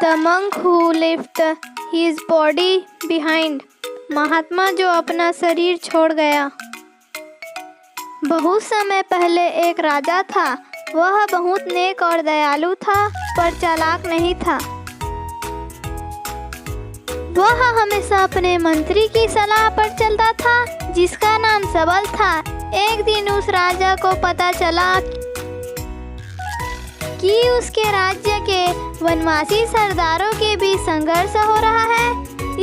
The monk who left his body behind. महात्मा जो अपना शरीर छोड़ गया। बहुत समय पहले एक राजा था। वह बहुत नेक और दयालु था, पर चालाक नहीं था। वह हमेशा अपने मंत्री की सलाह पर चलता था, जिसका नाम सबल था। एक दिन उस राजा को पता चला कि उसके राज्य के वनवासी सरदारों के बीच संघर्ष हो रहा है।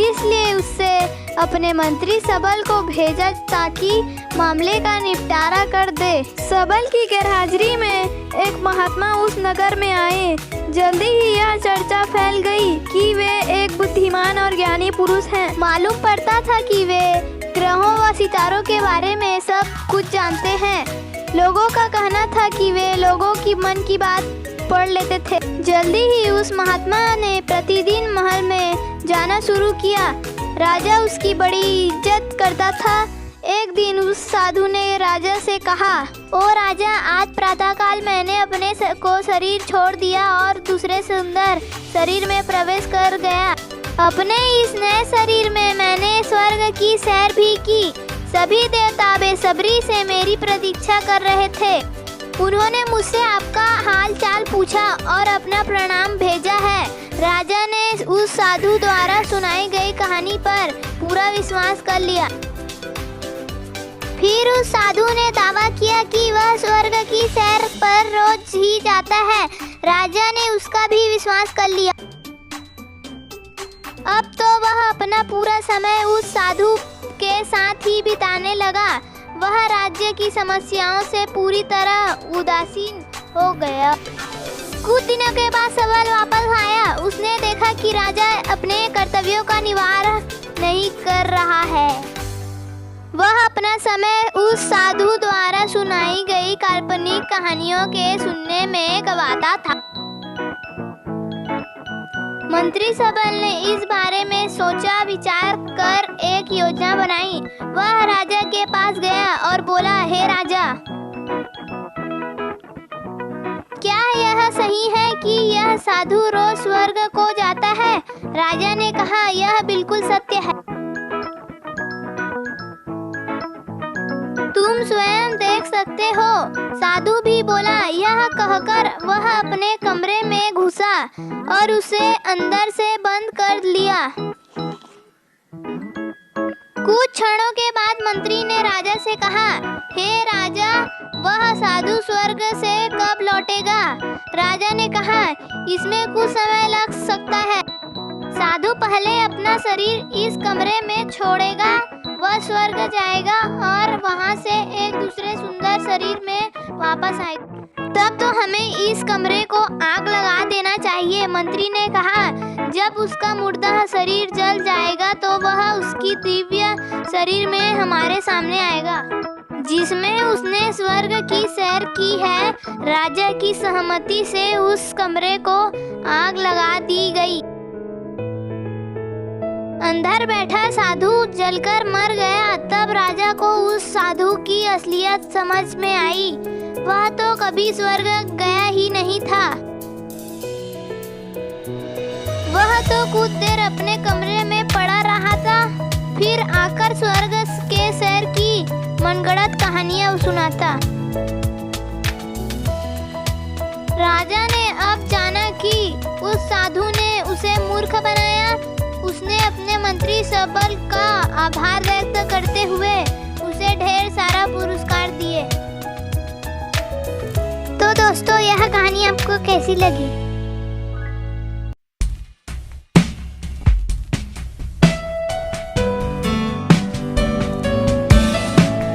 इसलिए उससे अपने मंत्री सबल को भेजा ताकि मामले का निपटारा कर दे। सबल की गैरहाजिरी में एक महात्मा उस नगर में आए। जल्दी ही यह चर्चा फैल गई कि वे एक बुद्धिमान और ज्ञानी पुरुष हैं। मालूम पड़ता था कि वे ग्रहों व सितारों के बारे में सब कुछ जानते हैं। लोगों का कहना था कि वे लोगों की मन की बात पढ़ लेते थे। जल्दी ही उस महात्मा ने प्रतिदिन महल में जाना शुरू किया। राजा उसकी बड़ी इज्जत करता था। एक दिन उस साधु ने राजा से कहा, ओ राजा, आज प्रातःकाल मैंने अपने को शरीर छोड़ दिया और दूसरे सुंदर शरीर में प्रवेश कर गया। अपने इस नए शरीर में मैंने स्वर्ग की सैर भी की। सभी देवता बेसब्री से मेरी प्रतीक्षा कर रहे थे। उन्होंने मुझसे आपका हाल चाल पूछा और अपना प्रणाम भेजा है। राजा ने उस साधु द्वारा सुनाई गई कहानी पर पूरा विश्वास कर लिया। फिर उस साधु ने दावा किया कि वह स्वर्ग की सैर पर रोज ही जाता है। राजा ने उसका भी विश्वास कर लिया। अब तो वह अपना पूरा समय उस साधु के साथ ही बिताने लगा। वह राज्य की समस्याओं से पूरी तरह उदासीन हो गया। कुछ दिनों के बाद सबल वापस आया। उसने देखा कि राजा अपने कर्तव्यों का निर्वाह नहीं कर रहा है। वह अपना समय उस साधु द्वारा सुनाई गई काल्पनिक कहानियों के सुनने में गवाता था। मंत्री सबल ने इस बारे में सोचा विचार कर एक योजना बनाई। वह राजा के पास गया और बोला, हे राजा, क्या यह सही है कि यह साधु रोज स्वर्ग को जाता है? राजा ने कहा, यह बिल्कुल सत्य है। तुम स्वयं देख सकते हो। साधु भी बोला। यह कहकर वह अपने कमरे में घुसा और उसे अंदर से बंद कर लिया। कुछ क्षणों के बाद मंत्री ने राजा से कहा, हे राजा, वह साधु स्वर्ग से कब लौटेगा? राजा ने कहा, इसमें कुछ समय लग सकता है। साधु पहले अपना शरीर इस कमरे में छोड़ेगा। वह स्वर्ग जाएगा और वहां से एक दूसरे सुंदर शरीर में वापस आएगा। तब तो हमें इस कमरे को आग लगा देना चाहिए। मंत्री ने कहा, जब उसका मुर्दा शरीर जल जाएगा तो वह उसकी दिव्य शरीर में हमारे सामने आएगा, जिसमें उसने स्वर्ग की सैर की है। राजा की सहमति से उस कमरे को आग लगा दी गई। अंदर बैठा साधु जलकर मर गया। तब राजा को उस साधु की असलियत समझ में आई। वह तो कभी स्वर्ग गया ही नहीं था। वह तो कुछ देर अपने कमरे में पड़ा रहा था, फिर आकर स्वर्ग के सैर की मनगढ़ंत कहानियां सुनाता। राजा ने अब जाना कि उस साधु ने उसे मूर्ख बनाया। उसने अपने मंत्री सबल का आभार व्यक्त करते हुए उसे ढेर सारा पुरस्कार दिए। तो दोस्तों, यह कहानी आपको कैसी लगी?